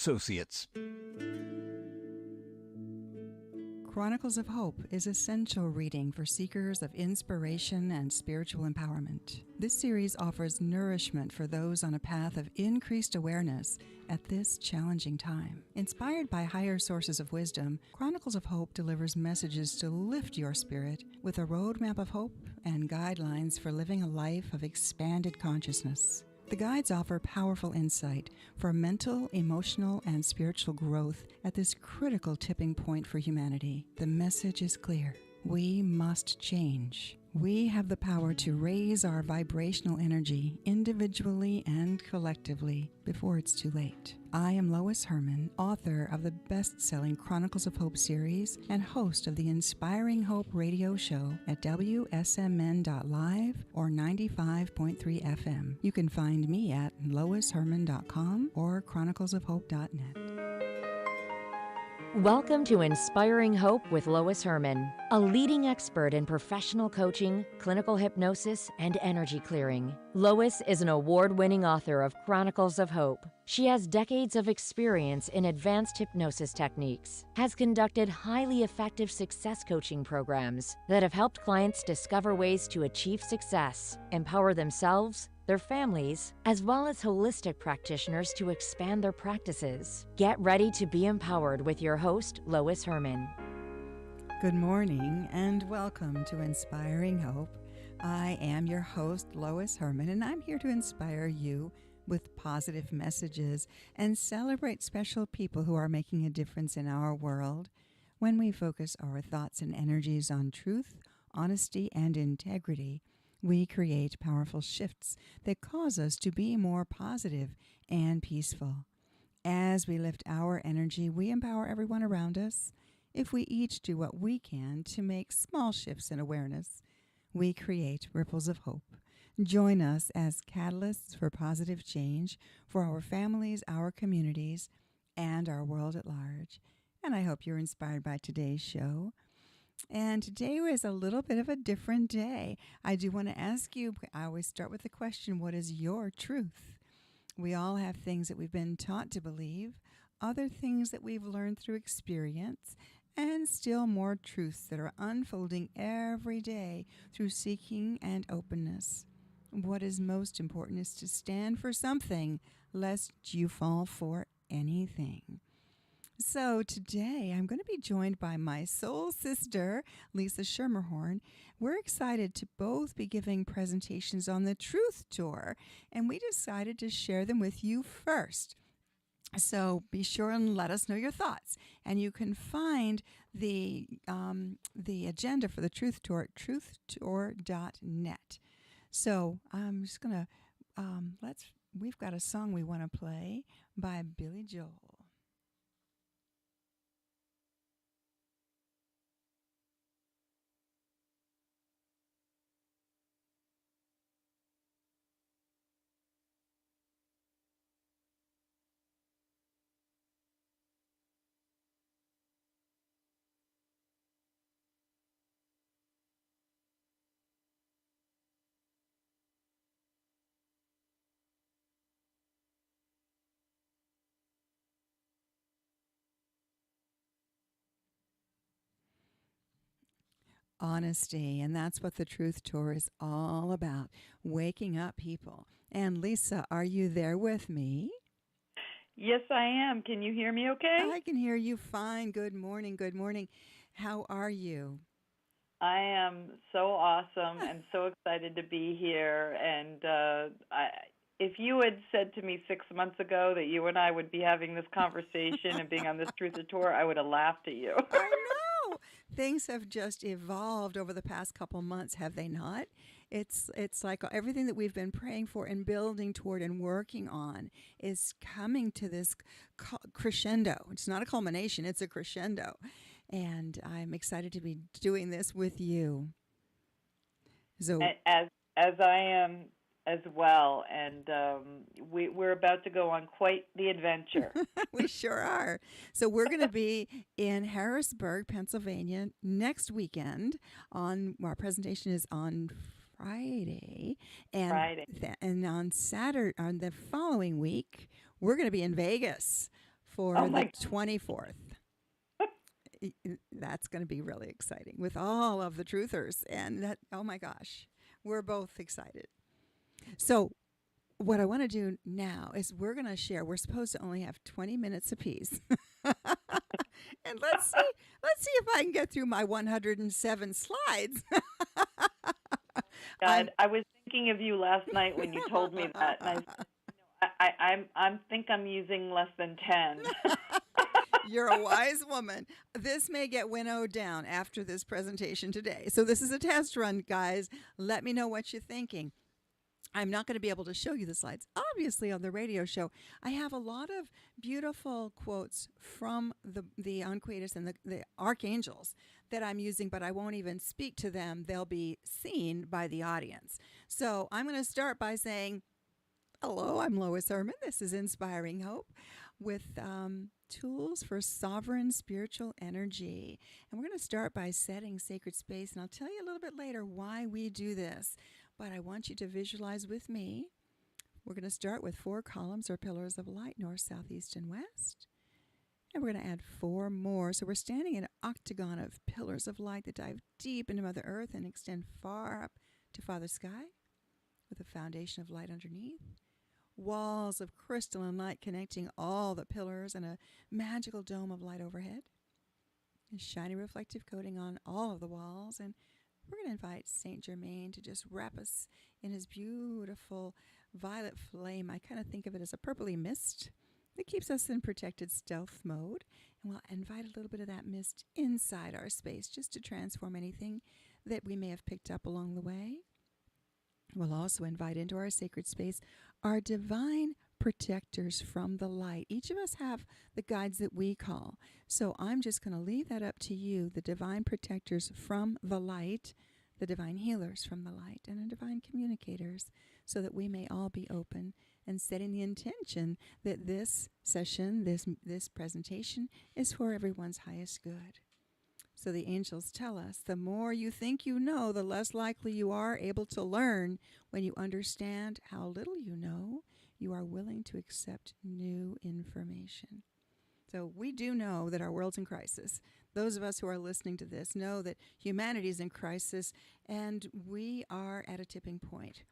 Associates. Chronicles of Hope is essential reading for seekers of inspiration and spiritual empowerment. This series offers nourishment for those on a path of increased awareness at this challenging time. Inspired by higher sources of wisdom, Chronicles of Hope delivers messages to lift your spirit with a roadmap of hope and guidelines for living a life of expanded consciousness. The guides offer powerful insight for mental, emotional, and spiritual growth at this critical tipping point for humanity. The message is clear. We must change. We have the power to raise our vibrational energy individually and collectively before it's too late. I am Lois Herman, author of the best-selling Chronicles of Hope series and host of the Inspiring Hope radio show at WSMN.live or 95.3 FM. You can find me at loisherman.com or chroniclesofhope.net. Welcome to Inspiring Hope with Lois Herman, a leading expert in professional coaching, clinical hypnosis, and energy clearing. Lois is an award-winning author of Chronicles of Hope. She has decades of experience in advanced hypnosis techniques, has conducted highly effective success coaching programs that have helped clients discover ways to achieve success, empower themselves, their families, as well as holistic practitioners to expand their practices. Get ready to be empowered with your host, Lois Herman. Good morning and welcome to Inspiring Hope. I am your host, Lois Herman, and I'm here to inspire you with positive messages and celebrate special people who are making a difference in our world when we focus our thoughts and energies on truth, honesty, and integrity. We create powerful shifts that cause us to be more positive and peaceful. As we lift our energy, we empower everyone around us. If we each do what we can to make small shifts in awareness, we create ripples of hope. Join us as catalysts for positive change for our families, our communities, and our world at large. And I hope you're inspired by today's show. And today is a little bit of a different day. I do want to ask you, I always start with the question, what is your truth? We all have things that we've been taught to believe, other things that we've learned through experience, and still more truths that are unfolding every day through seeking and openness. What is most important is to stand for something, lest you fall for anything. So today I'm going to be joined by my soul sister, Lisa Schermerhorn. We're excited to both be giving presentations on the Truth Tour, and we decided to share them with you first. So be sure and let us know your thoughts. And you can find the agenda for the Truth Tour at truthtour.net. So I'm just going to, we've got a song we want to play by Billy Joel. Honesty, and that's what the Truth Tour is all about, waking up people. And Lisa, are you there with me? Yes, I am. Can you hear me okay? I can hear you fine. Good morning, good morning. How are you? I am so awesome and so excited to be here. And if you had said to me 6 months ago that you and I would be having this conversation and being on this Truth Tour, I would have laughed at you. I know. Things have just evolved over the past couple months, have they not? It's like everything that we've been praying for and building toward and working on is coming to this crescendo. It's not a culmination, it's a crescendo. And I'm excited to be doing this with you. So as I am as well, and we're about to go on quite the adventure. We sure are. So we're going to be in Harrisburg, Pennsylvania next weekend. Our presentation is on Friday, and on Saturday, on the following week, we're going to be in Vegas for the 24th. That's going to be really exciting with all of the truthers. And that, oh my gosh, we're both excited. So what I want to do now is we're going to share. We're supposed to only have 20 minutes apiece. And let's see if I can get through my 107 slides. God, I was thinking of you last night when you told me that, and I think I'm using less than 10. You're a wise woman. This may get winnowed down after this presentation today. So this is a test run, guys. Let me know what you're thinking. I'm not going to be able to show you the slides. Obviously, on the radio show, I have a lot of beautiful quotes from the Unquatus and the archangels that I'm using, but I won't even speak to them. They'll be seen by the audience. So I'm going to start by saying, hello, I'm Lois Herman. This is Inspiring Hope with tools for sovereign spiritual energy. And we're going to start by setting sacred space, and I'll tell you a little bit later why we do this. But I want you to visualize with me. We're going to start with 4 columns or pillars of light, north, south, east, and west. And we're going to add 4 more. So we're standing in an octagon of pillars of light that dive deep into Mother Earth and extend far up to Father Sky with a foundation of light underneath. Walls of crystalline light connecting all the pillars and a magical dome of light overhead. A shiny reflective coating on all of the walls. And we're going to invite Saint Germain to just wrap us in his beautiful violet flame. I kind of think of it as a purpley mist that keeps us in protected stealth mode. And we'll invite a little bit of that mist inside our space just to transform anything that we may have picked up along the way. We'll also invite into our sacred space our divine protectors from the light. Each of us have the guides that we call. So I'm just going to leave that up to you, the divine protectors from the light, the divine healers from the light, and the divine communicators, so that we may all be open and setting the intention that this session, this presentation, is for everyone's highest good. So the angels tell us, the more you think you know, the less likely you are able to learn. When you understand how little you know, you are willing to accept new information. So we do know that our world's in crisis. Those of us who are listening to this know that humanity is in crisis, and we are at a tipping point.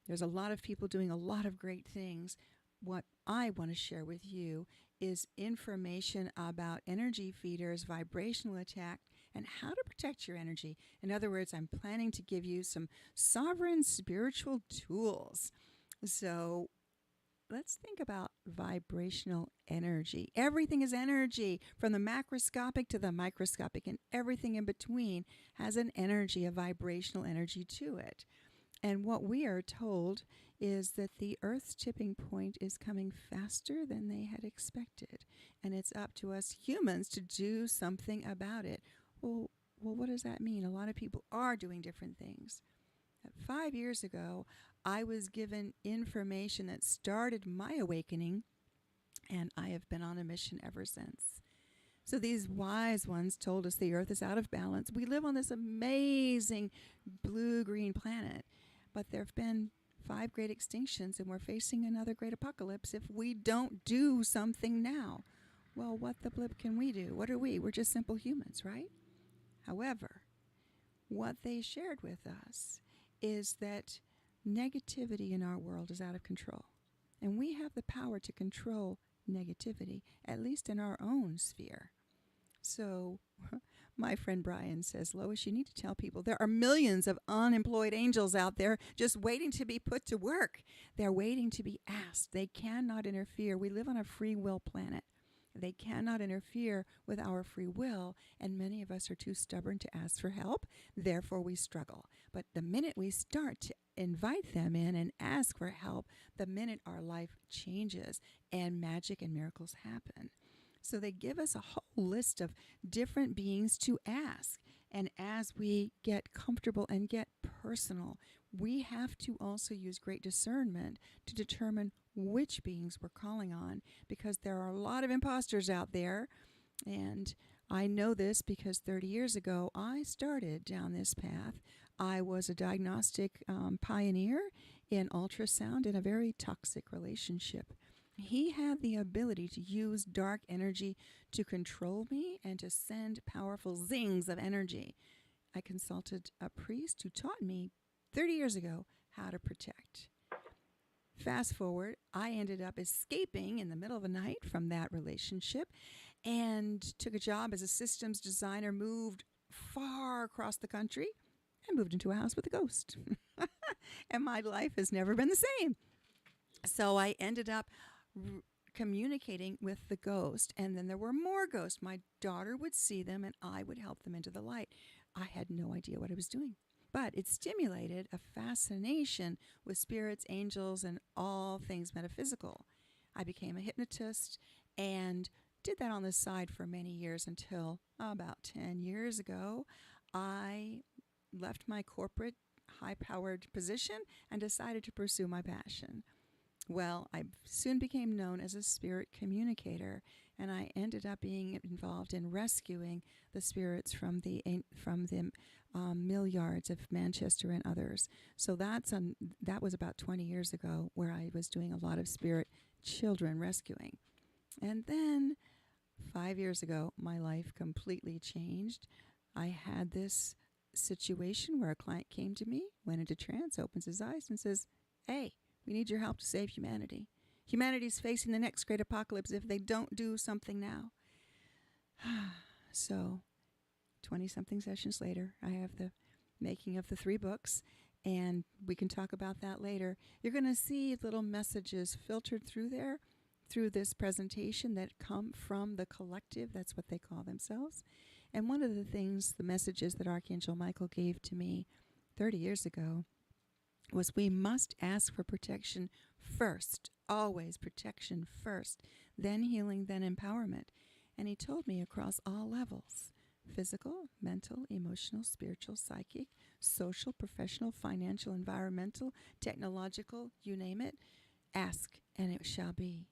There's a lot of people doing a lot of great things. What I want to share with you is information about energy feeders, vibrational attack, and how to protect your energy. In other words, I'm planning to give you some sovereign spiritual tools. So let's think about vibrational energy. Everything is energy, from the macroscopic to the microscopic, and everything in between has an energy, a vibrational energy to it. And what we are told is that the Earth's tipping point is coming faster than they had expected. And it's up to us humans to do something about it. Well, what does that mean? A lot of people are doing different things. 5 years ago, I was given information that started my awakening, and I have been on a mission ever since. So these wise ones told us the Earth is out of balance. We live on this amazing blue-green planet, but there have been 5 great extinctions, and we're facing another great apocalypse if we don't do something now. Well, what the blip can we do? What are we? We're just simple humans, right? However, what they shared with us is that negativity in our world is out of control. And we have the power to control negativity, at least in our own sphere. So my friend Brian says, Lois, you need to tell people there are millions of unemployed angels out there just waiting to be put to work. They're waiting to be asked. They cannot interfere. We live on a free will planet. They cannot interfere with our free will, and many of us are too stubborn to ask for help. Therefore, we struggle. But the minute we start to invite them in and ask for help, the minute our life changes and magic and miracles happen. So they give us a whole list of different beings to ask. And as we get comfortable and get personal, we have to also use great discernment to determine which beings we're calling on, because there are a lot of imposters out there. And I know this because 30 years ago, I started down this path. I was a diagnostic pioneer in ultrasound in a very toxic relationship. He had the ability to use dark energy to control me and to send powerful zings of energy. I consulted a priest who taught me 30 years ago how to protect. Fast forward, I ended up escaping in the middle of the night from that relationship and took a job as a systems designer, moved far across the country, and moved into a house with a ghost. And my life has never been the same. So I ended up communicating with the ghost, and then there were more ghosts. My daughter would see them, and I would help them into the light. I had no idea what I was doing, but it stimulated a fascination with spirits, angels, and all things metaphysical. I became a hypnotist and did that on the side for many years until about 10 years ago. I left my corporate high-powered position and decided to pursue my passion. Well, I soon became known as a spirit communicator, and I ended up being involved in rescuing the spirits from the mill yards of Manchester and others. So that was about 20 years ago, where I was doing a lot of spirit children rescuing. And then 5 years ago, my life completely changed. I had this situation where a client came to me, went into trance, opens his eyes, and says, "Hey, we need your help to save humanity. Humanity's facing the next great apocalypse if they don't do something now." So, 20-something sessions later, I have the making of the 3 books, and we can talk about that later. You're going to see little messages filtered through there, through this presentation, that come from the collective. That's what they call themselves. And one of the things, the messages that Archangel Michael gave to me 30 years ago, was we must ask for protection first, always protection first, then healing, then empowerment. And he told me across all levels: physical, mental, emotional, spiritual, psychic, social, professional, financial, environmental, technological, you name it, ask and it shall be.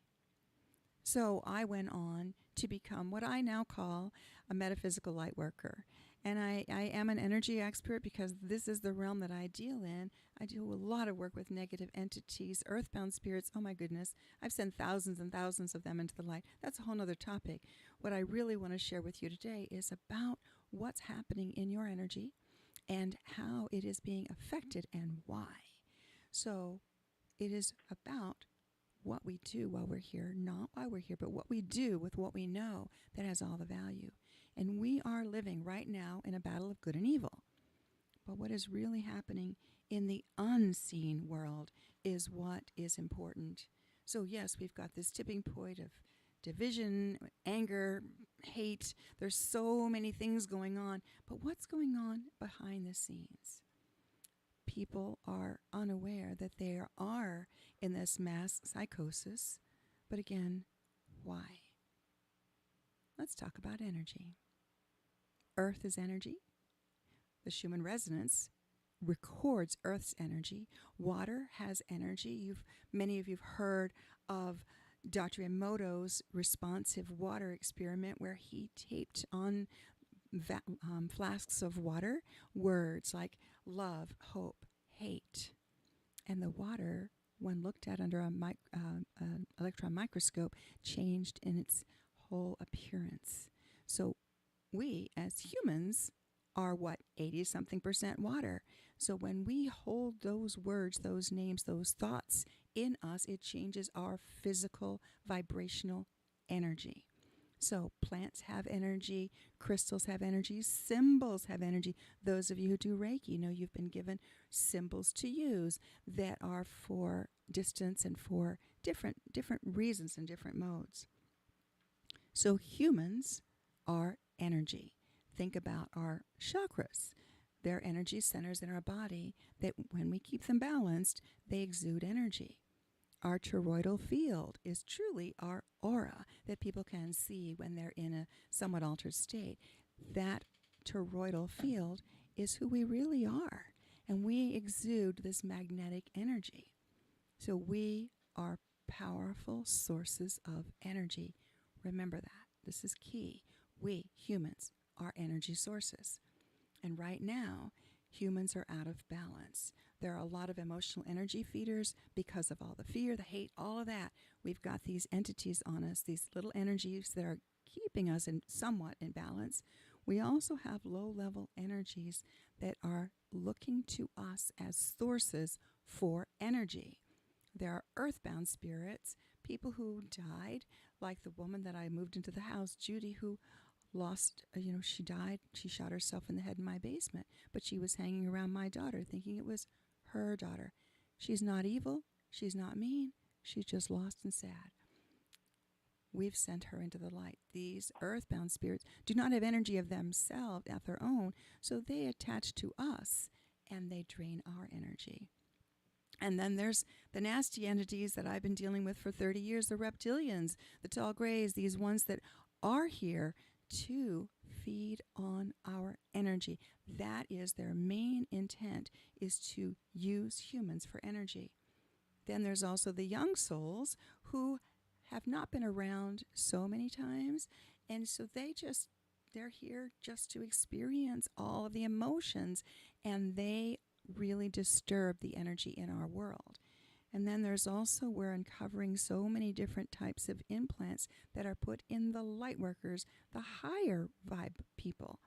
So I went on to become what I now call a metaphysical light worker. And I am an energy expert because this is the realm that I deal in. I do a lot of work with negative entities, earthbound spirits. Oh my goodness, I've sent thousands and thousands of them into the light. That's a whole other topic. What I really want to share with you today is about what's happening in your energy and how it is being affected and why. So it is about what we do while we're here, not why we're here, but what we do with what we know that has all the value. And we are living right now in a battle of good and evil. But what is really happening in the unseen world is what is important. So yes, we've got this tipping point of division, anger, hate. There's so many things going on. But what's going on behind the scenes? People are unaware that they are in this mass psychosis. But again, why? Let's talk about energy. Earth is energy. The Schumann resonance records Earth's energy. Water has energy. Many of you have heard of Dr. Emoto's responsive water experiment, where he taped on flasks of water words like love, hope, hate. And the water, when looked at under an electron microscope, changed in its whole appearance. So we, as humans, are 80-something% water. So when we hold those words, those names, those thoughts in us, it changes our physical vibrational energy. So plants have energy, crystals have energy, symbols have energy. Those of you who do Reiki know you've been given symbols to use that are for distance and for different reasons and different modes. So humans are energy. Think about our chakras. They're energy centers in our body that when we keep them balanced, they exude energy. Our toroidal field is truly our aura that people can see when they're in a somewhat altered state. That toroidal field is who we really are, and we exude this magnetic energy. So we are powerful sources of energy. Remember that. This is key. We, humans, are energy sources. And right now, humans are out of balance. There are a lot of emotional energy feeders because of all the fear, the hate, all of that. We've got these entities on us, these little energies that are keeping us in somewhat in balance. We also have low-level energies that are looking to us as sources for energy. There are earthbound spirits, people who died, like the woman that I moved into the house, Judy, who lost, she died. She shot herself in the head in my basement, but she was hanging around my daughter thinking it was her daughter. She's not evil. She's not mean. She's just lost and sad. We've sent her into the light. These earthbound spirits do not have energy of themselves at their own, so they attach to us and they drain our energy. And then there's the nasty entities that I've been dealing with for 30 years, the reptilians, the tall grays, these ones that are here to feed on our energy. That is their main intent, is to use humans for energy. Then there's also the young souls who have not been around so many times, and so they're here just to experience all of the emotions, and they really disturb the energy in our world. And then there's also, we're uncovering so many different types of implants that are put in the light workers, the higher vibe people.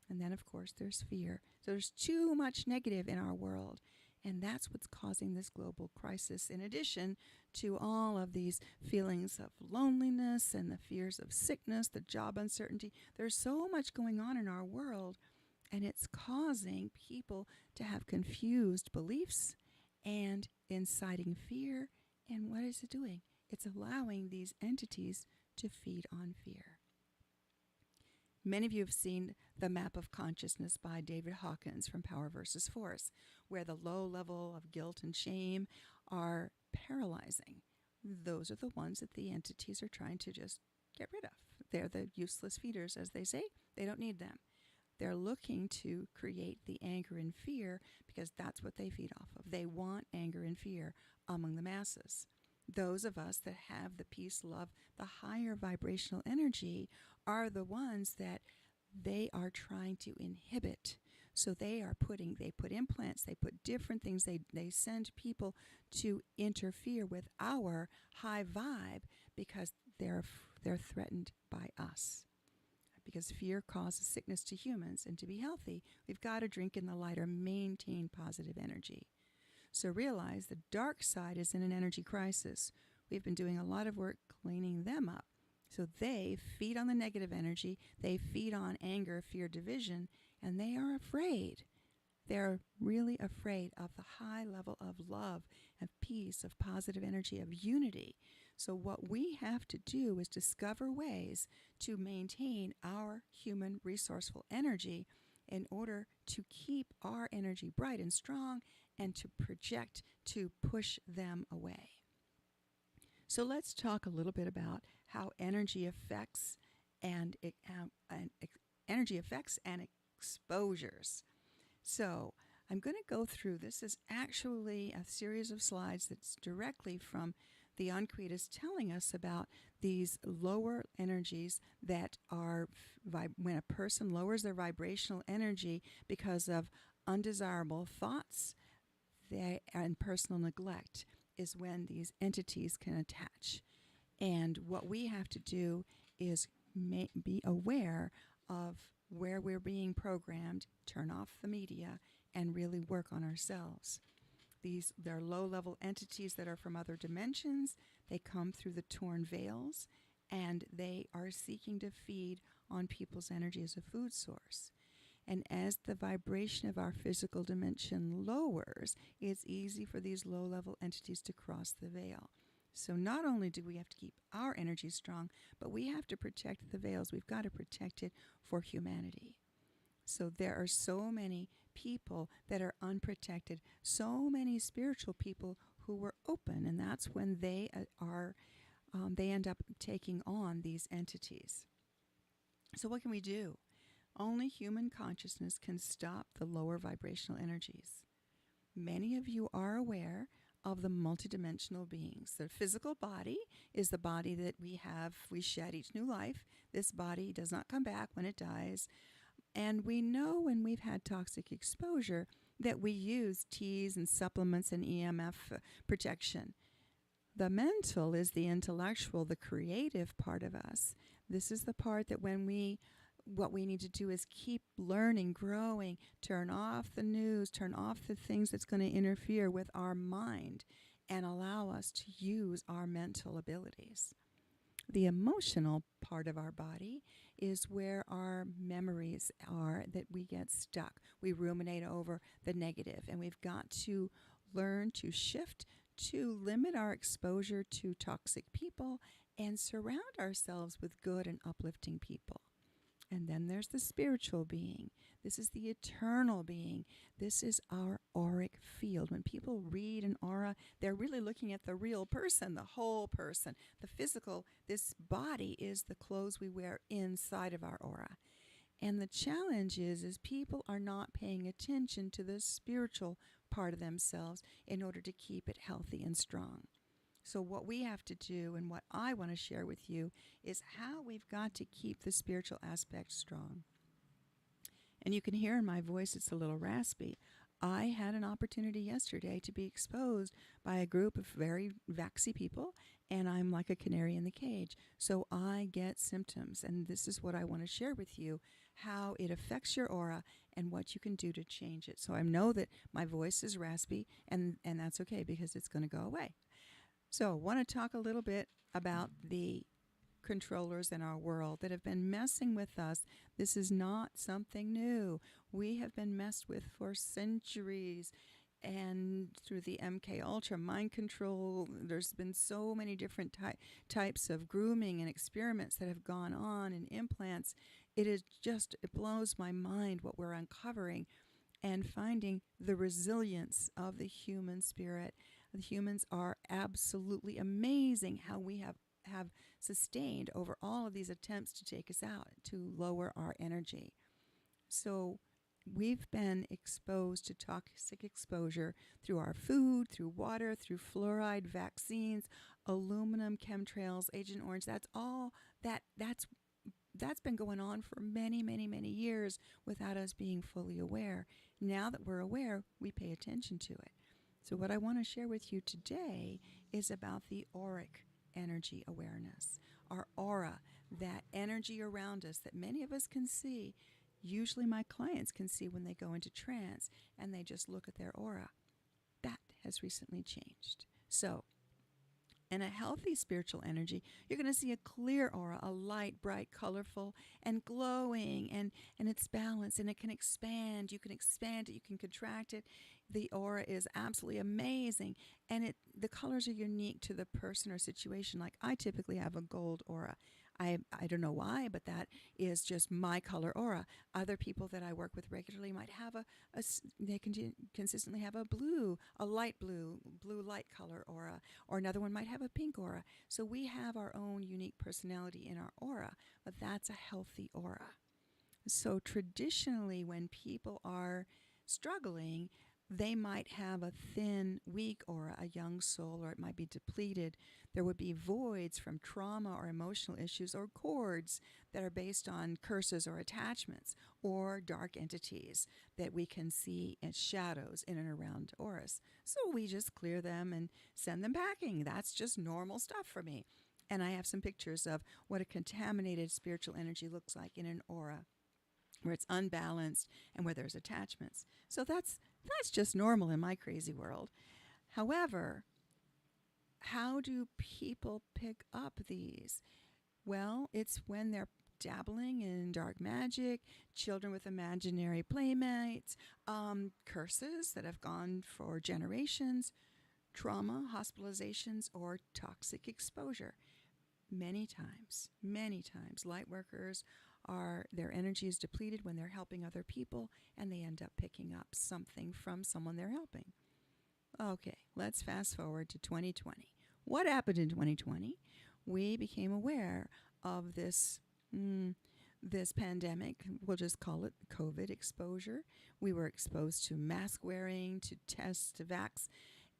And then, of course, there's fear. So there's too much negative in our world. And that's what's causing this global crisis, in addition to all of these feelings of loneliness and the fears of sickness, the job uncertainty. There's so much going on in our world, and it's causing people to have confused beliefs and inciting fear. And what is it doing? It's allowing these entities to feed on fear. Many of you have seen The Map of Consciousness by David Hawkins from Power versus Force, where the low level of guilt and shame are paralyzing. Those are the ones that the entities are trying to just get rid of. They're the useless feeders, as they say. They don't need them. They're looking to create the anger and fear because that's what they feed off of. They want anger and fear among the masses. Those of us that have the peace, love, the higher vibrational energy are the ones that they are trying to inhibit. So they put implants, they put different things, they send people to interfere with our high vibe because they're threatened by us. Because fear causes sickness to humans, and to be healthy, we've got to drink in the light or maintain positive energy. So realize the dark side is in an energy crisis. We've been doing a lot of work cleaning them up. So they feed on the negative energy, they feed on anger, fear, division, and they are afraid. They're really afraid of the high level of love, of peace, of positive energy, of unity. So what we have to do is discover ways to maintain our human resourceful energy in order to keep our energy bright and strong and to project to push them away. So let's talk a little bit about how energy affects and exposures. So I'm going to go through, this is actually a series of slides that's directly from the Uncreated, telling us about these lower energies that are, when a person lowers their vibrational energy because of undesirable thoughts and personal neglect, is when these entities can attach. And what we have to do is be aware of where we're being programmed, turn off the media, and really work on ourselves. They're low-level entities that are from other dimensions. They come through the torn veils, and they are seeking to feed on people's energy as a food source. And as the vibration of our physical dimension lowers, it's easy for these low-level entities to cross the veil. So not only do we have to keep our energy strong, but we have to protect the veils. We've got to protect it for humanity. So there are so many people that are unprotected, so many spiritual people who were open, and that's when they end up taking on these entities. So what can we do? Only human consciousness can stop the lower vibrational energies. Many of you are aware of the multidimensional beings. The physical body is the body that we shed each new life. This body does not come back when it dies. And we know when we've had toxic exposure that we use teas and supplements and EMF protection. The mental is the intellectual, the creative part of us. This is the part that what we need to do is keep learning, growing, turn off the news, turn off the things that's going to interfere with our mind, and allow us to use our mental abilities. The emotional part of our body is where our memories are that we get stuck. We ruminate over the negative, and we've got to learn to shift to limit our exposure to toxic people and surround ourselves with good and uplifting people. And then there's the spiritual being. This is the eternal being. This is our auric field. When people read an aura, they're really looking at the real person, the whole person. The physical, this body is the clothes we wear inside of our aura. And the challenge is people are not paying attention to the spiritual part of themselves in order to keep it healthy and strong. So what we have to do, and what I want to share with you, is how we've got to keep the spiritual aspect strong. And you can hear in my voice it's a little raspy. I had an opportunity yesterday to be exposed by a group of very vaxxy people, and I'm like a canary in the cage. So I get symptoms, and this is what I want to share with you, how it affects your aura and what you can do to change it. So I know that my voice is raspy, and that's okay because it's going to go away. So I want to talk a little bit about the controllers in our world that have been messing with us. This is not something new. We have been messed with for centuries, and through the MK Ultra mind control, there's been so many different types of grooming and experiments that have gone on, and implants. It blows my mind what we're uncovering and finding the resilience of the human spirit. The humans are absolutely amazing how we have sustained over all of these attempts to take us out, to lower our energy. So we've been exposed to toxic exposure through our food, through water, through fluoride, vaccines, aluminum, chemtrails, Agent Orange. That's been going on for many, many, many years without us being fully aware. Now that we're aware, we pay attention to it. So what I want to share with you today is about the auric energy awareness, our aura, that energy around us that many of us can see. Usually my clients can see when they go into trance and they just look at their aura. That has recently changed. So in a healthy spiritual energy, you're going to see a clear aura, a light, bright, colorful, and glowing, and it's balanced, and it can expand. You can expand it, you can contract it. The aura is absolutely amazing, and the colors are unique to the person or situation. Like I typically have a gold aura. I don't know why, but that is just my color aura. Other people that I work with regularly might have they can consistently have a light blue light color aura, or another one might have a pink aura. So we have our own unique personality in our aura, but that's a healthy aura. So traditionally, when people are struggling, they might have a thin, weak aura, a young soul, or it might be depleted. There would be voids from trauma or emotional issues, or cords that are based on curses or attachments, or dark entities that we can see as shadows in and around auras. So we just clear them and send them packing. That's just normal stuff for me. And I have some pictures of what a contaminated spiritual energy looks like in an aura, where it's unbalanced and where there's attachments. So that's just normal in my crazy world. However, how do people pick up these? Well, it's when they're dabbling in dark magic, children with imaginary playmates, curses that have gone for generations, trauma, hospitalizations, or toxic exposure. Many times, light workers their energy is depleted when they're helping other people, and they end up picking up something from someone they're helping. Okay, let's fast forward to 2020. What happened in 2020? We became aware of this pandemic. We'll just call it COVID exposure. We were exposed to mask wearing, to tests, to vax,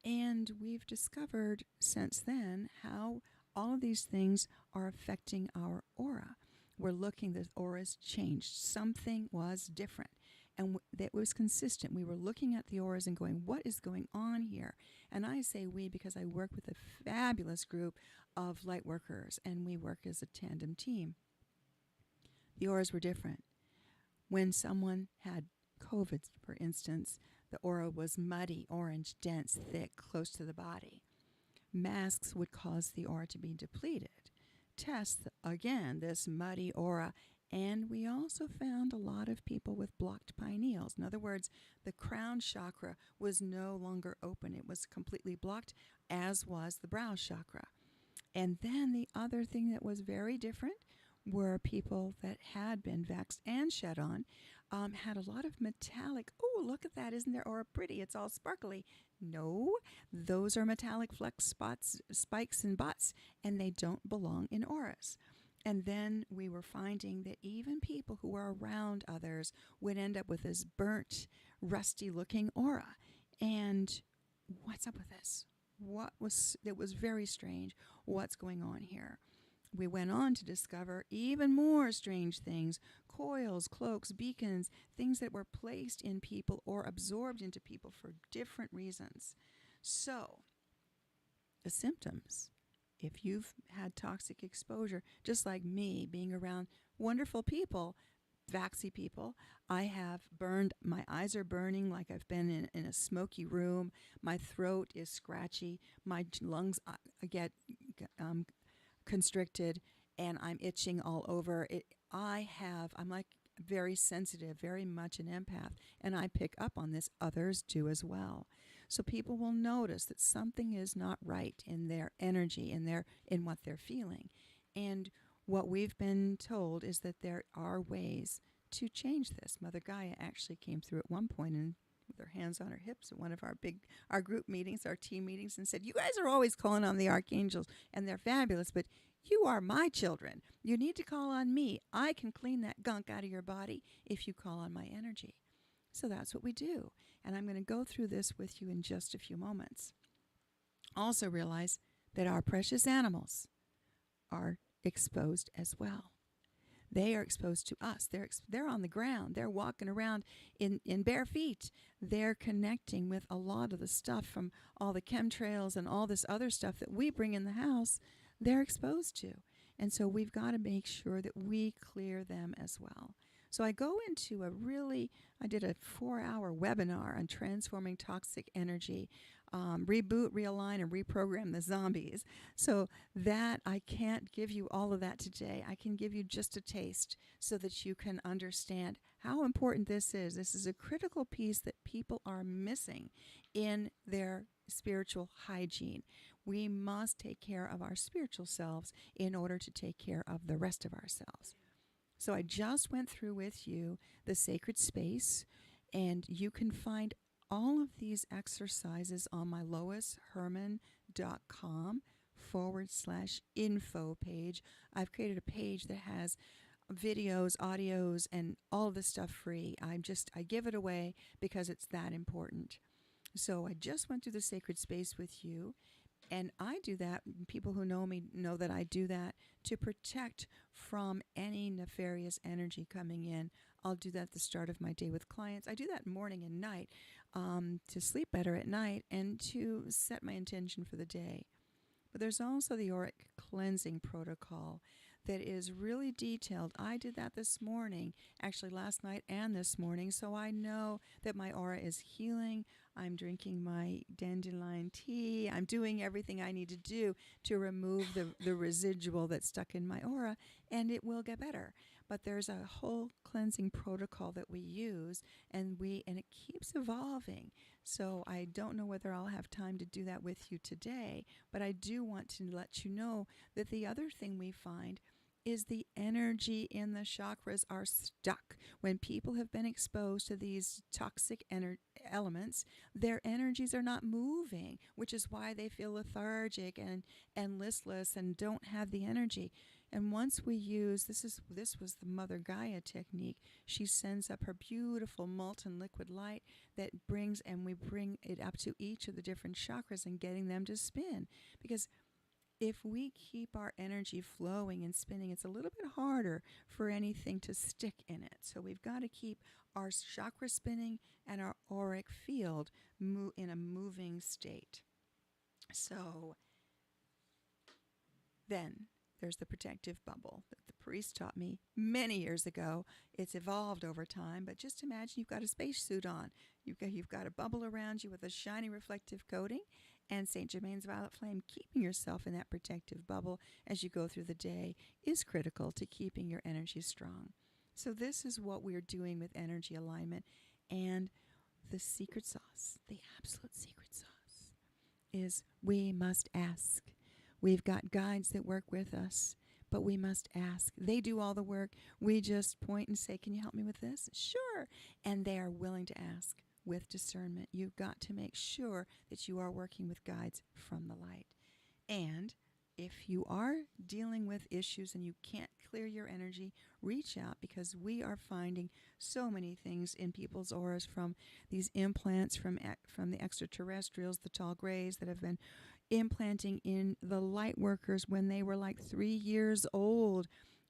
and we've discovered since then how all of these things are affecting our aura. We're looking, the aura's changed. Something was different. and that was consistent. We were looking at the auras and going, what is going on here? And I say we because I work with a fabulous group of light workers, and we work as a tandem team. The auras were different. When someone had COVID, for instance, the aura was muddy, orange, dense, thick, close to the body. Masks would cause the aura to be depleted. Test, again, this muddy aura. And we also found a lot of people with blocked pineals. In other words, the crown chakra was no longer open. It was completely blocked, as was the brow chakra. And then the other thing that was very different were people that had been vaxxed and shed on, had a lot of metallic, oh, look at that, isn't their aura pretty? It's all sparkly. No, those are metallic flex spots, spikes and butts, and they don't belong in auras. And then we were finding that even people who were around others would end up with this burnt, rusty-looking aura. And what's up with this? It was very strange. What's going on here? We went on to discover even more strange things: coils, cloaks, beacons, things that were placed in people or absorbed into people for different reasons. So, the symptoms, if you've had toxic exposure, just like me, being around wonderful people, vaxxy people, I have burned, my eyes are burning like I've been in a smoky room, my throat is scratchy, my lungs get constricted, and I'm itching all over. I'm like very sensitive, very much an empath, and I pick up on this. Others do as well. So people will notice that something is not right in their energy, in what they're feeling. And what we've been told is that there are ways to change this. Mother Gaia actually came through at one point and with her hands on her hips at one of our group meetings, our team meetings, and said, "You guys are always calling on the archangels, and they're fabulous, but you are my children. You need to call on me. I can clean that gunk out of your body if you call on my energy." So that's what we do. And I'm going to go through this with you in just a few moments. Also realize that our precious animals are exposed as well. They are exposed to us. They're on the ground. They're walking around in bare feet. They're connecting with a lot of the stuff from all the chemtrails and all this other stuff that we bring in the house. They're exposed to. And so we've got to make sure that we clear them as well. So I go into I did a 4-hour webinar on transforming toxic energy, reboot, realign, and reprogram the zombies. So that I can't give you all of that today. I can give you just a taste so that you can understand how important this is. This is a critical piece that people are missing in their spiritual hygiene. We must take care of our spiritual selves in order to take care of the rest of ourselves. So I just went through with you the sacred space, and you can find all of these exercises on my loisherman.com/info page. I've created a page that has videos, audios, and all of this stuff free. I give it away because it's that important. So I just went through the sacred space with you. And I do that, people who know me know that I do that to protect from any nefarious energy coming in. I'll do that at the start of my day with clients. I do that morning and night to sleep better at night and to set my intention for the day. But there's also the Auric cleansing protocol that is really detailed. I did that this morning, actually last night and this morning, so I know that my aura is healing. I'm drinking my dandelion tea. I'm doing everything I need to do to remove the residual that's stuck in my aura, and it will get better. But there's a whole cleansing protocol that we use, and it keeps evolving. So I don't know whether I'll have time to do that with you today, but I do want to let you know that the other thing we find is the energy in the chakras are stuck. When people have been exposed to these toxic elements, their energies are not moving, which is why they feel lethargic and listless and don't have the energy. And once we use, this was the Mother Gaia technique. She sends up her beautiful molten liquid light that we bring it up to each of the different chakras and getting them to spin. Because if we keep our energy flowing and spinning, it's a little bit harder for anything to stick in it. So we've got to keep our chakra spinning and our auric field in a moving state. So then there's the protective bubble that the priest taught me many years ago. It's evolved over time, but just imagine you've got a spacesuit on. You've got a bubble around you with a shiny reflective coating, and St. Germain's violet flame, keeping yourself in that protective bubble as you go through the day, is critical to keeping your energy strong. So this is what we're doing with energy alignment. And the secret sauce, the absolute secret sauce, is we must ask. We've got guides that work with us, but we must ask. They do all the work. We just point and say, can you help me with this? Sure. And they are willing to ask with discernment. You've got to make sure that you are working with guides from the light. And if you are dealing with issues and you can't clear your energy, reach out, because we are finding so many things in people's auras, from these implants from the extraterrestrials, the tall grays that have been implanting in the light workers when they were like 3 years old,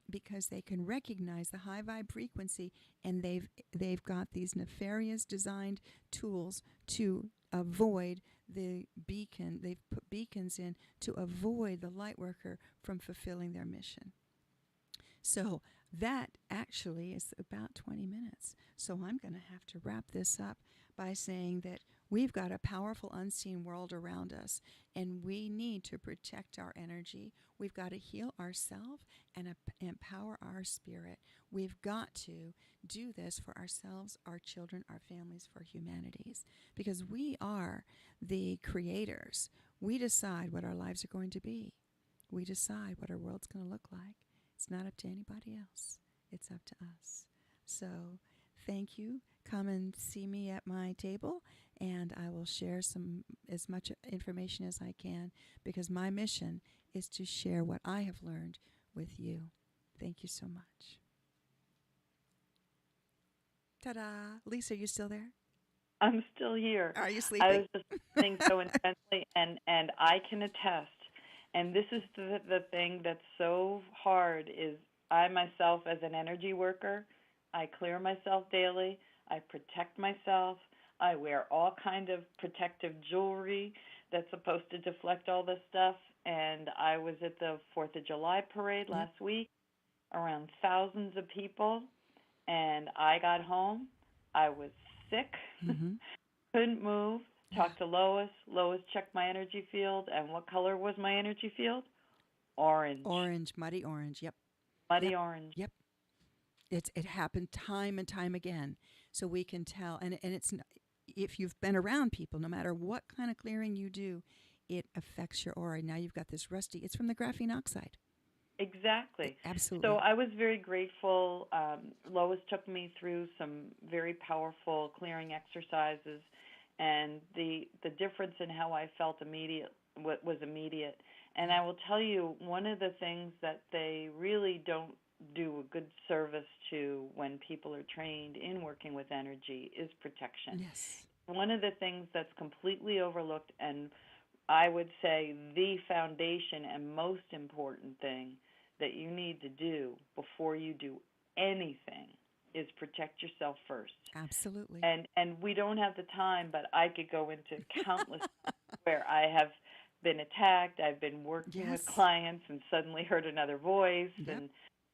because they can recognize the high vibe frequency, and they've got these nefarious designed tools to avoid the beacon. They've put beacons in to avoid the light worker from fulfilling their mission. So that actually is about 20 minutes. So I'm going to have to wrap this up by saying that we've got a powerful unseen world around us, and we need to protect our energy. We've got to heal ourselves and empower our spirit. We've got to do this for ourselves, our children, our families, for humanities, because we are the creators. We decide what our lives are going to be. We decide what our world's going to look like. It's not up to anybody else. It's up to us. So thank you. Come and see me at my table, and I will share as much information as I can, because my mission is to share what I have learned with you. Thank you so much. Ta-da! Lisa, are you still there? I'm still here. Are you sleeping? I was just listening so intensely, and I can attest. And this is the thing that's so hard, is I myself, as an energy worker, I clear myself daily. I protect myself. I wear all kind of protective jewelry that's supposed to deflect all this stuff. And I was at the 4th of July parade last week, around thousands of people. And I got home. I was sick, couldn't move. Talked to Lois. Lois checked my energy field. And what color was my energy field? Orange. Orange, muddy orange, yep. Muddy orange. Yep. It happened time and time again. So we can tell. And it's, if you've been around people, no matter what kind of clearing you do, it affects your aura. Now you've got this rusty. It's from the graphene oxide. Exactly. Absolutely. So I was very grateful. Lois took me through some very powerful clearing exercises, and the difference in how I felt was immediate. And I will tell you, one of the things that they really don't do a good service to when people are trained in working with energy is protection. Yes. One of the things that's completely overlooked, and I would say the foundation and most important thing that you need to do before you do anything, is protect yourself first. Absolutely. And we don't have the time, but I could go into countless where I have been attacked. I've been working with clients and suddenly heard another voice. Yep. And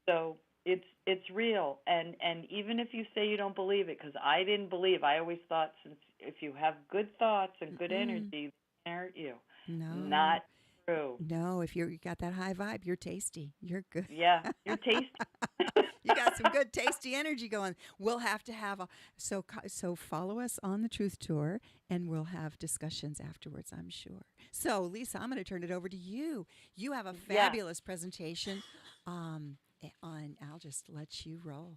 so it's real. And even if you say you don't believe it, because I didn't believe, I always thought, since if you have good thoughts and good energy, they hurt you. No. Not true. No, if you got that high vibe, you're tasty. You're good. Yeah, you're tasty. You got some good tasty energy going. We'll have to have so follow us on the Truth Tour, and we'll have discussions afterwards, I'm sure. So Lisa, I'm going to turn it over to you. You have a fabulous presentation, and I'll just let you roll.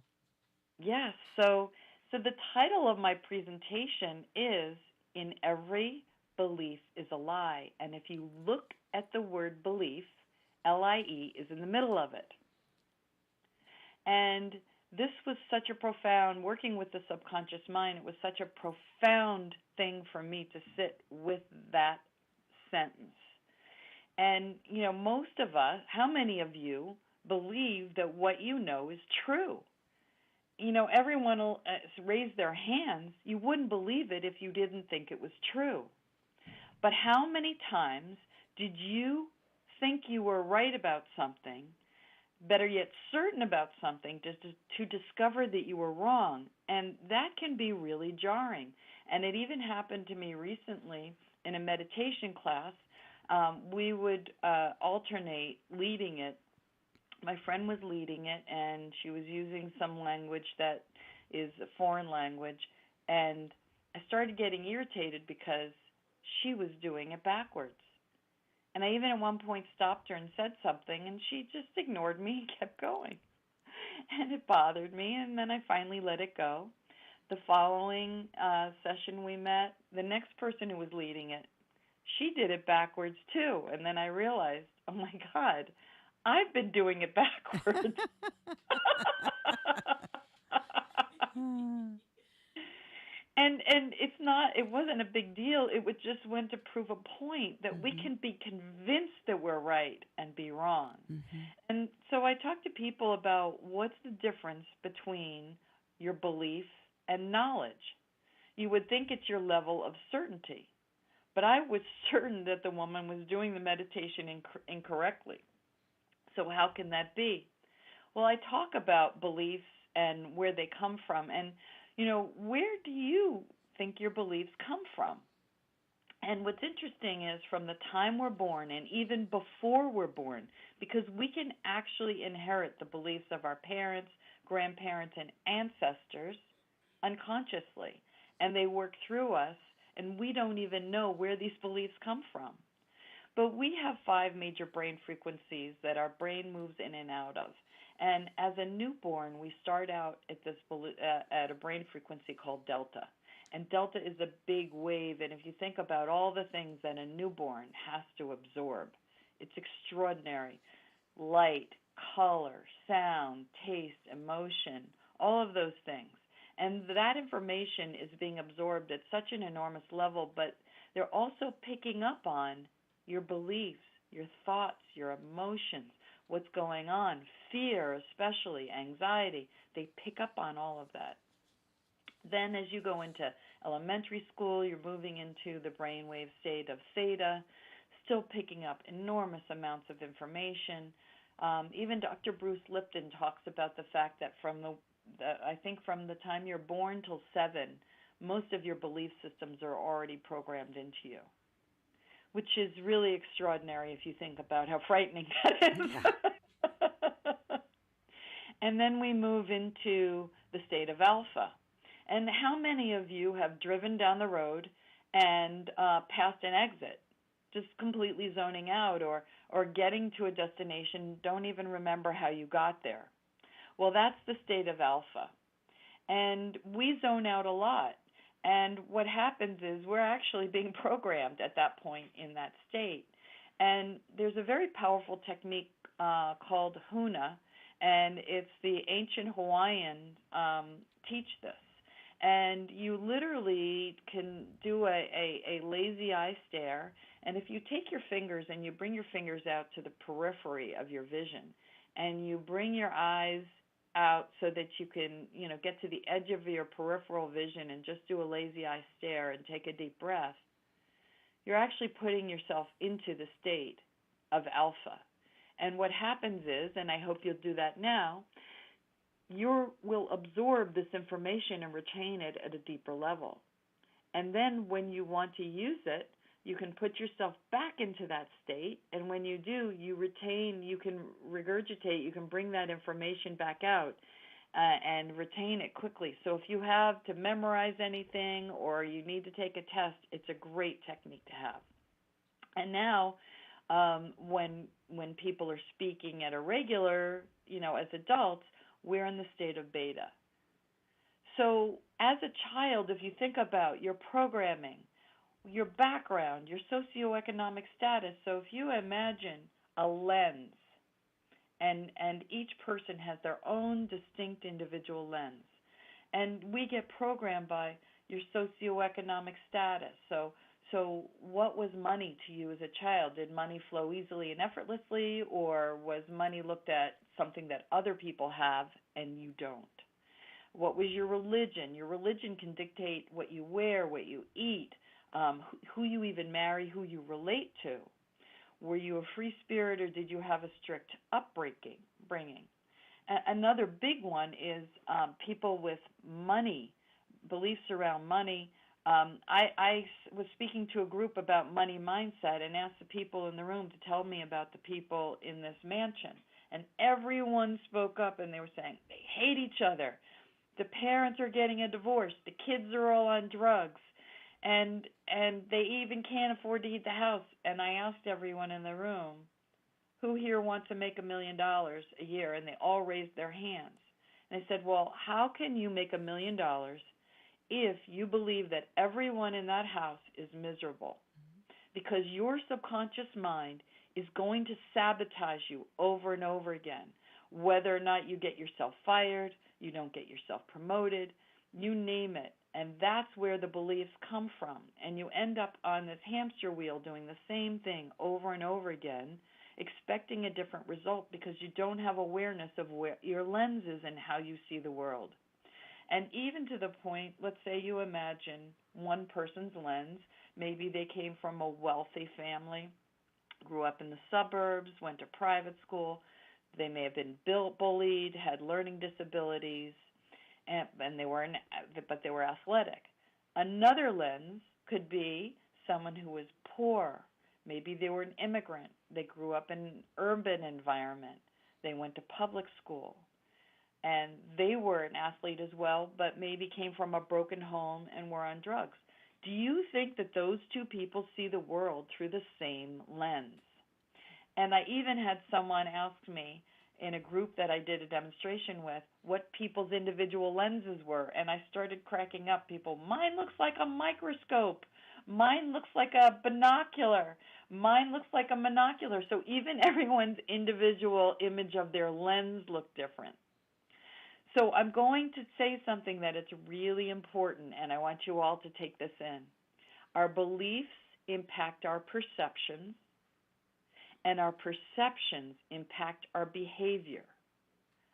Yes. So the title of my presentation is "In Every Belief is a Lie," and if you look at the word belief, L-I-E is in the middle of it. And this was such a profound, working with the subconscious mind, it was such a profound thing for me to sit with that sentence. And, most of us, how many of you believe that what you know is true? Everyone will raise their hands. You wouldn't believe it if you didn't think it was true. But how many times did you think you were right about something, better yet certain about something, to discover that you were wrong? And that can be really jarring. And it even happened to me recently in a meditation class. We would alternate leading it. My friend was leading it, and she was using some language that is a foreign language. And I started getting irritated because she was doing it backwards. And I even at one point stopped her and said something, and she just ignored me and kept going. And it bothered me, and then I finally let it go. The following session we met, the next person who was leading it, she did it backwards too. And then I realized, oh my God, I've been doing it backwards. And it wasn't a big deal. It just went to prove a point that we can be convinced that we're right and be wrong. And so I talk to people about what's the difference between your belief and knowledge. You would think it's your level of certainty, but I was certain that the woman was doing the meditation incorrectly. So how can that be? Well, I talk about beliefs and where they come from. And, where do you think your beliefs come from? And what's interesting is from the time we're born and even before we're born, because we can actually inherit the beliefs of our parents, grandparents, and ancestors unconsciously. And they work through us, and we don't even know where these beliefs come from. But we have 5 major brain frequencies that our brain moves in and out of. And as a newborn, we start out at a brain frequency called delta. And delta is a big wave. And if you think about all the things that a newborn has to absorb, it's extraordinary. Light, color, sound, taste, emotion, all of those things. And that information is being absorbed at such an enormous level, but they're also picking up on your beliefs, your thoughts, your emotions, what's going on, fear especially, anxiety. They pick up on all of that. Then as you go into elementary school, you're moving into the brainwave state of theta, still picking up enormous amounts of information. Even Dr. Bruce Lipton talks about the fact that from the time you're born till 7, most of your belief systems are already programmed into you, which is really extraordinary if you think about how frightening that is. Yeah. And then we move into the state of alpha. And how many of you have driven down the road and passed an exit, just completely zoning out, or getting to a destination, don't even remember how you got there? Well, that's the state of alpha. And we zone out a lot. And what happens is we're actually being programmed at that point in that state. And there's a very powerful technique called Huna, and it's the ancient Hawaiian teach this. And you literally can do a lazy eye stare. And if you take your fingers and you bring your fingers out to the periphery of your vision, and you bring your eyes out so that you can, get to the edge of your peripheral vision and just do a lazy eye stare and take a deep breath, you're actually putting yourself into the state of alpha. And what happens is, and I hope you'll do that now, you will absorb this information and retain it at a deeper level. And then when you want to use it, you can put yourself back into that state, and when you do, you retain, you can regurgitate, you can bring that information back out and retain it quickly. So if you have to memorize anything or you need to take a test, it's a great technique to have. And now when people are speaking at a regular, as adults, we're in the state of beta. So as a child, if you think about your programming, your background, your socioeconomic status. So if you imagine a lens, and each person has their own distinct individual lens, and we get programmed by your socioeconomic status. So So what was money to you as a child? Did money flow easily and effortlessly, or was money looked at something that other people have and you don't? What was your religion? Your religion can dictate what you wear, what you eat, who you even marry, who you relate to. Were you a free spirit, or did you have a strict upbringing? Another big one is people with money, beliefs around money. I was speaking to a group about money mindset and asked the people in the room to tell me about the people in this mansion. And everyone spoke up, and they were saying they hate each other. The parents are getting a divorce. The kids are all on drugs. And they even can't afford to heat the house. And I asked everyone in the room, who here wants to make $1 million a year? And they all raised their hands. And I said, well, how can you make $1 million if you believe that everyone in that house is miserable? Because your subconscious mind is going to sabotage you over and over again, whether or not you get yourself fired, you don't get yourself promoted, you name it. And that's where the beliefs come from. And you end up on this hamster wheel doing the same thing over and over again, expecting a different result because you don't have awareness of where your lens is and how you see the world. And even to the point, let's say you imagine one person's lens. Maybe they came from a wealthy family, grew up in the suburbs, went to private school. They may have been bullied, had learning disabilities, and they were athletic. Another lens could be someone who was poor. Maybe they were an immigrant. They grew up in an urban environment. They went to public school. And they were an athlete as well, but maybe came from a broken home and were on drugs. Do you think that those two people see the world through the same lens? And I even had someone ask me in a group that I did a demonstration with what people's individual lenses were, and I started cracking up. People, mine looks like a microscope. Mine looks like a binocular. Mine looks like a monocular. So even everyone's individual image of their lens looked different. So I'm going to say something that it's really important, and I want you all to take this in. Our beliefs impact our perceptions, and our perceptions impact our behavior.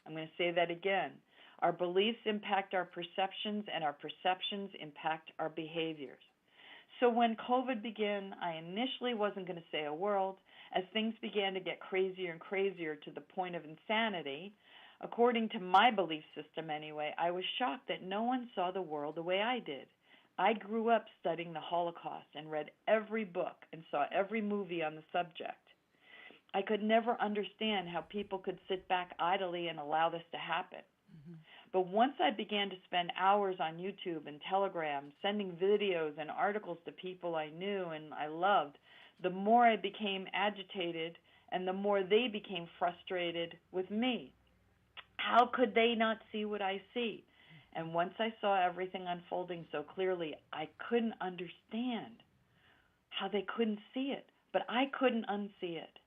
I'm going to say that again. Our beliefs impact our perceptions, and our perceptions impact our behaviors. So when COVID began, I initially wasn't going to say a word. As things began to get crazier and crazier to the point of insanity, according to my belief system anyway, I was shocked that no one saw the world the way I did. I grew up studying the Holocaust and read every book and saw every movie on the subject. I could never understand how people could sit back idly and allow this to happen. Mm-hmm. But once I began to spend hours on YouTube and Telegram, sending videos and articles to people I knew and I loved, the more I became agitated and the more they became frustrated with me. How could they not see what I see? And once I saw everything unfolding so clearly, I couldn't understand how they couldn't see it, but I couldn't unsee it.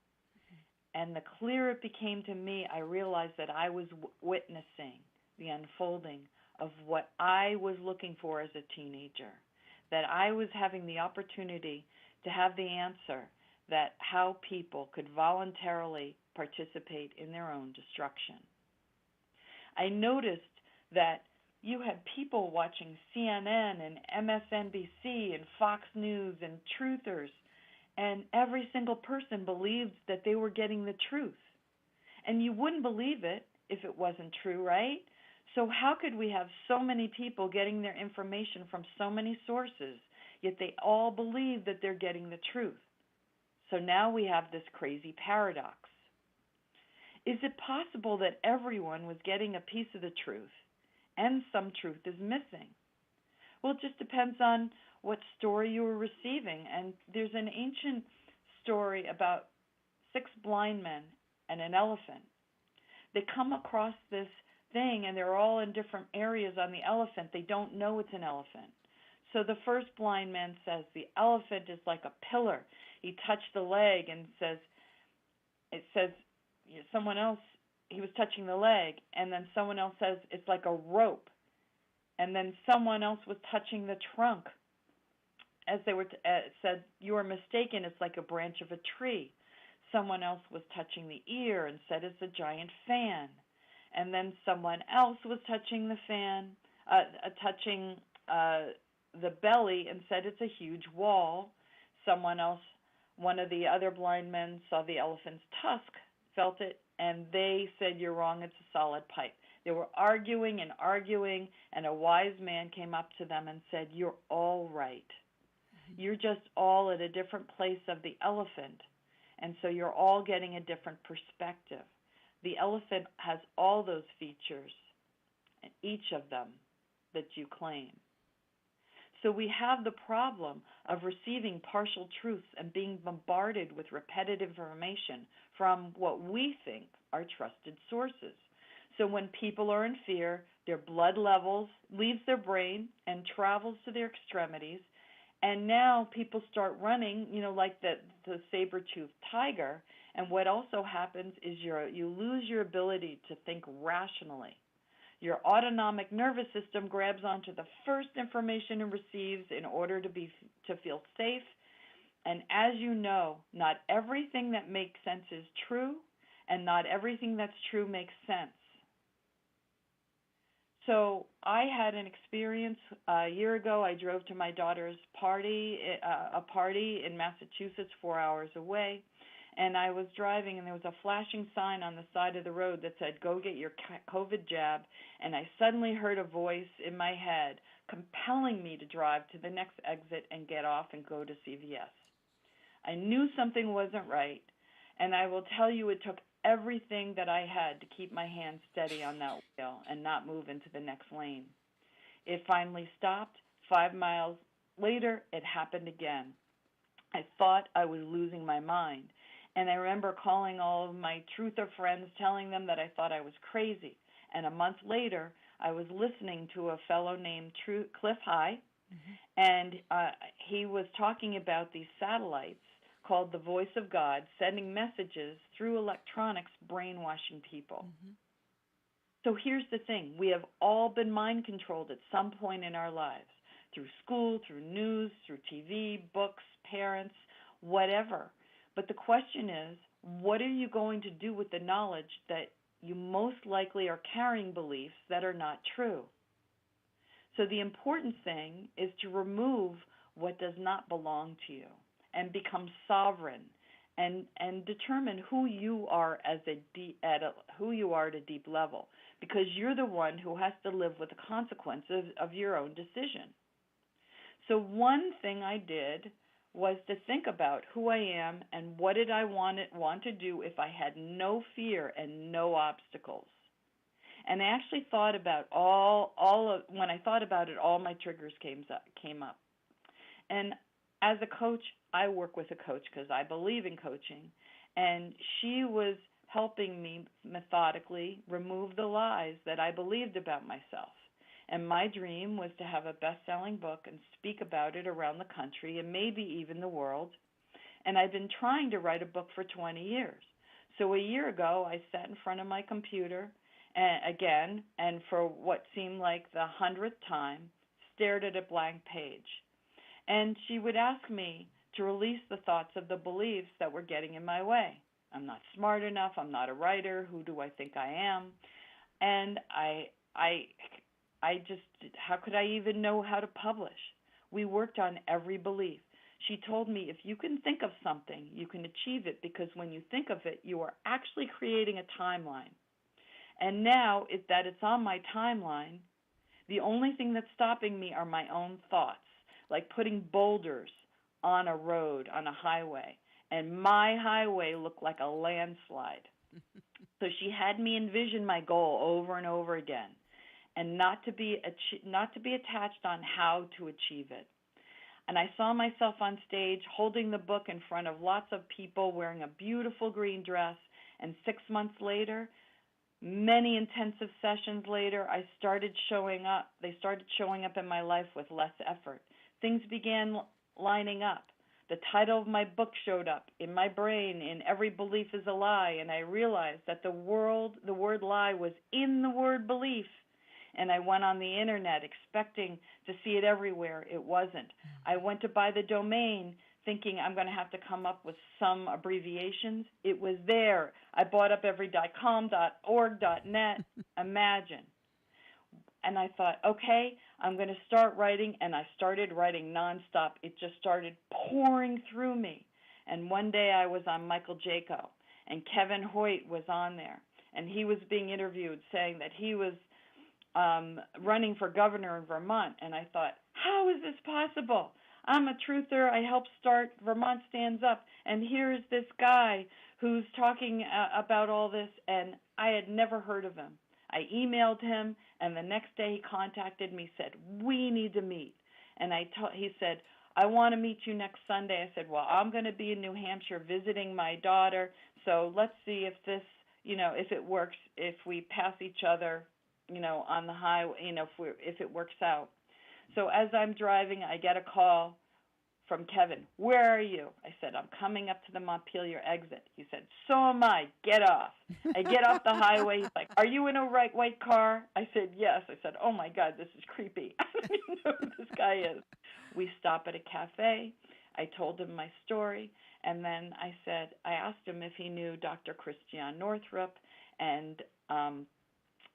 And the clearer it became to me, I realized that I was witnessing the unfolding of what I was looking for as a teenager, that I was having the opportunity to have the answer that how people could voluntarily participate in their own destruction. I noticed that you had people watching CNN and MSNBC and Fox News and truthers, and every single person believed that they were getting the truth. And you wouldn't believe it if it wasn't true, right? So how could we have so many people getting their information from so many sources, yet they all believe that they're getting the truth? So now we have this crazy paradox. Is it possible that everyone was getting a piece of the truth and some truth is missing? Well, it just depends on what story you were receiving. And there's an ancient story about 6 blind men and an elephant. They come across this thing, and they're all in different areas on the elephant. They don't know it's an elephant. So the first blind man says, the elephant is like a pillar. He touched the leg and someone else, he was touching the leg, and then someone else says it's like a rope. And then someone else was touching the trunk. as they were said, you are mistaken, it's like a branch of a tree. Someone else was touching the ear and said it's a giant fan. And then someone else was touching the fan, touching the belly and said it's a huge wall. Someone else, one of the other blind men, saw the elephant's tusk, felt it, and they said, you're wrong, it's a solid pipe. They were arguing, and a wise man came up to them and said, you're all right. You're just all at a different place of the elephant, and so you're all getting a different perspective. The elephant has all those features, each of them, that you claim. So we have the problem of receiving partial truths and being bombarded with repetitive information from what we think are trusted sources. So when people are in fear, their blood levels leaves their brain and travels to their extremities. And now people start running, like the saber-toothed tiger. And what also happens is you lose your ability to think rationally. Your autonomic nervous system grabs onto the first information it receives in order to feel safe. And as you know, not everything that makes sense is true, and not everything that's true makes sense. So I had an experience a year ago. I drove to my daughter's party, a party in Massachusetts, 4 hours away. And I was driving, and there was a flashing sign on the side of the road that said, go get your COVID jab. And I suddenly heard a voice in my head compelling me to drive to the next exit and get off and go to CVS. I knew something wasn't right, and I will tell you it took everything that I had to keep my hand steady on that wheel and not move into the next lane. It finally stopped. 5 miles later, it happened again. I thought I was losing my mind. And I remember calling all of my truther friends, telling them that I thought I was crazy. And a month later, I was listening to a fellow named Cliff High, and he was talking about these satellites called the Voice of God, sending messages through electronics, brainwashing people. So here's the thing. We have all been mind-controlled at some point in our lives, through school, through news, through TV, books, parents, whatever. But the question is, what are you going to do with the knowledge that you most likely are carrying beliefs that are not true? So the important thing is to remove what does not belong to you and become sovereign and determine who you are at a deep level, because you're the one who has to live with the consequences of your own decision. So one thing I did was to think about who I am and what did I want to do if I had no fear and no obstacles. And I actually thought about when I thought about it, all my triggers came up. And as a coach, I work with a coach because I believe in coaching, and she was helping me methodically remove the lies that I believed about myself. And my dream was to have a best-selling book and speak about it around the country and maybe even the world. And I've been trying to write a book for 20 years. So a year ago, I sat in front of my computer again, and for what seemed like the 100th time, stared at a blank page. And she would ask me to release the thoughts of the beliefs that were getting in my way. I'm not smart enough. I'm not a writer. Who do I think I am? And I just, how could I even know how to publish? We worked on every belief. She told me, if you can think of something, you can achieve it, because when you think of it, you are actually creating a timeline. And now that it's on my timeline, the only thing that's stopping me are my own thoughts, like putting boulders on a road, on a highway. And my highway looked like a landslide. So she had me envision my goal over and over again, and not to be attached on how to achieve it. And I saw myself on stage holding the book in front of lots of people wearing a beautiful green dress, and 6 months later, many intensive sessions later, I started showing up. They started showing up in my life with less effort. Things began lining up. The title of my book showed up in my brain, in Every Belief is a Lie, and I realized that the word lie was in the word belief. And I went on the internet expecting to see it everywhere. It wasn't. I went to buy the domain thinking I'm going to have to come up with some abbreviations. It was there. I bought up every .com, .org, .net. Imagine. And I thought, okay, I'm going to start writing, and I started writing nonstop. It just started pouring through me. And one day I was on Michael Jaco, and Kevin Hoyt was on there, and he was being interviewed saying that he was running for governor in Vermont. And I thought, how is this possible? I'm a truther. I helped start Vermont Stands Up, and here's this guy who's talking about all this, and I had never heard of him. I emailed him, and the next day he contacted me, said, we need to meet. And he said, I want to meet you next Sunday. I said, well, I'm going to be in New Hampshire visiting my daughter, so let's see if this, if it works, if we pass each other, on the highway, if it works out. So as I'm driving, I get a call from Kevin. Where are you? I said, I'm coming up to the Montpelier exit. He said, so am I. Get off. I get off the highway. He's like, are you in a white car? I said, yes. I said, oh, my God, this is creepy. I don't even know who this guy is. We stop at a cafe. I told him my story. And then I asked him if he knew Dr. Christiane Northrup. And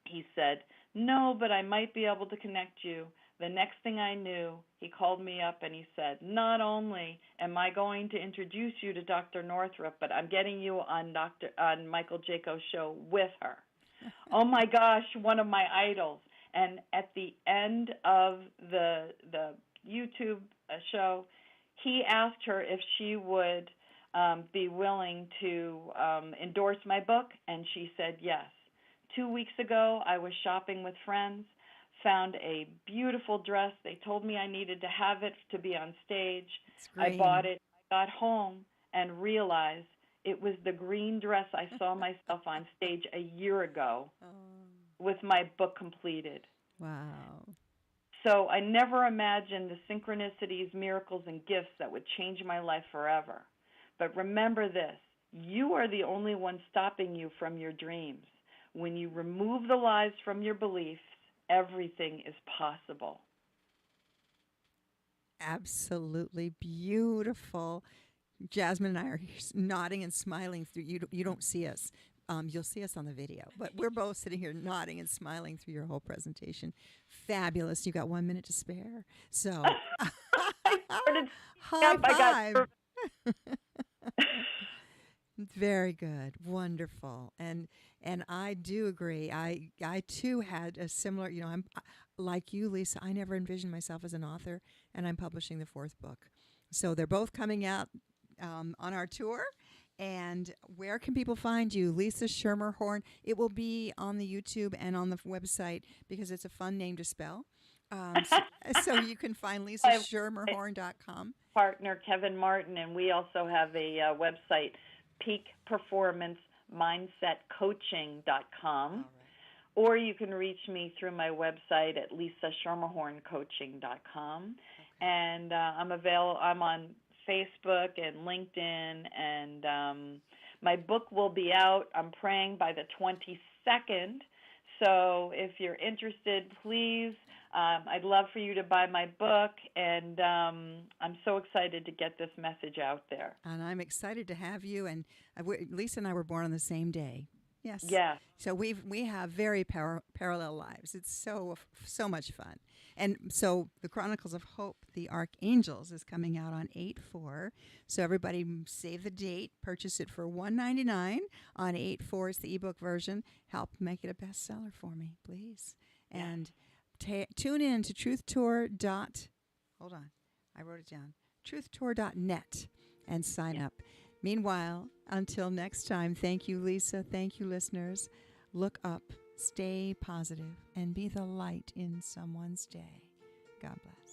he said, no, but I might be able to connect you. The next thing I knew, he called me up and he said, not only am I going to introduce you to Dr. Northrup, but I'm getting you on Michael Jaco's show with her. Oh, my gosh, one of my idols. And at the end of the YouTube show, he asked her if she would be willing to endorse my book, and she said yes. 2 weeks ago, I was shopping with friends, found a beautiful dress. They told me I needed to have it to be on stage. I bought it. I got home and realized it was the green dress I saw myself on stage a year ago with my book completed. Wow. So I never imagined the synchronicities, miracles, and gifts that would change my life forever. But remember this, you are the only one stopping you from your dreams. When you remove the lies from your beliefs, everything is possible. Absolutely beautiful. Jasmine and I are nodding and smiling through. You don't see us. You'll see us on the video, but we're both sitting here nodding and smiling through your whole presentation. Fabulous. You got 1 minute to spare. So high five. Very good. Wonderful. And I do agree. I too had a similar, I'm like you, Lisa, I never envisioned myself as an author, and I'm publishing the 4th book. So they're both coming out on our tour. And where can people find you? Lisa Schermerhorn. It will be on the YouTube and on the website because it's a fun name to spell. So you can find LisaSchermerhorn.com. Partner Kevin Martin, and we also have a website, peakperformancemindsetcoaching.com. Right. Or you can reach me through my website at lisaschermerhorncoaching.com. Okay. And I'm on Facebook and LinkedIn, and my book will be out, I'm praying, by the 22nd. So if you're interested, please, I'd love for you to buy my book, and I'm so excited to get this message out there. And I'm excited to have you, and Lisa and I were born on the same day. Yes. Yeah. So we have very parallel lives. It's so much fun. And so the Chronicles of Hope, the Archangels, is coming out on 8/4. So everybody save the date, purchase it for $199 on 8/4. It's the ebook version. Help make it a bestseller for me, please. Yeah. And tune in to truthtour.net and sign up. Meanwhile, until next time, thank you, Lisa. Thank you, listeners. Look up, stay positive, and be the light in someone's day. God bless.